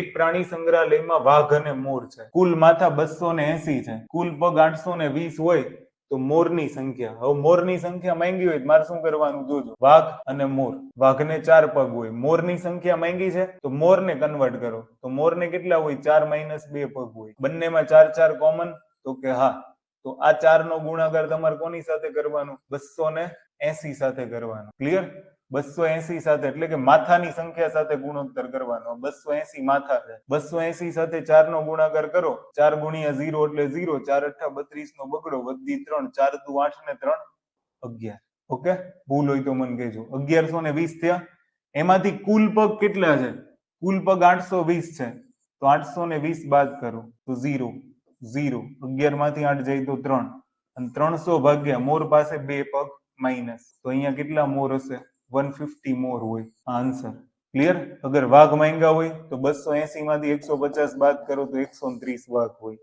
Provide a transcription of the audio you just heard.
એક પ્રાણી સંગ્રહાલયમાં વાઘ અને મોર છે. કુલ માથા 280 છે. કુલ પગ 820 હોય તો મોરની સંખ્યા. હવે મોરની સંખ્યા માંગી હોય તો મારે શું કરવાનું જોજો. વાઘ અને મોર. વાઘને 4 પગ હોય. મોરની સંખ્યા માંગી છે તો મોરને કન્વર્ટ કરો. તો મોરને કેટલા હોય? 4 - 2 પગ હોય. બંનેમાં 4 કોમન? તો કે હા. તો આ 4 નો ગુણાકાર તમારે કોની સાથે કરવાનો? 280 સાથે કરવાનો. ક્લિયર? 280 સાથે એટલે કે માથાની સંખ્યા સાથે ગુણોત્તર કરવાનો. 280 માથા છે. 280 સાથે 4 નો ગુણાકાર કરો. 4 × 0 એટલે 0. 4 × 8 = 32 નો બગડો વધી 3. 4 × 2 = 8 ને 3 = 11. ઓકે, ભૂલ હોય તો મને કહેજો. 1120 થયા. એમાંથી કુલ પગ કેટલા છે? કુલ પગ 820 છે. તો 820 બાદ કરો તો 0 0. 11 માંથી 8 જાય તો 3 અને 300 ભાગ્યા મોર પાસે 2 પગ માઇનસ. તો અહીંયા કેટલા મોર હશે? 150 મોર હોય. Answer clear. અગર વાઘ માંગ્યા હોય તો 280 માંથી 150 બાદ કરો તો 130 વાઘ હોય.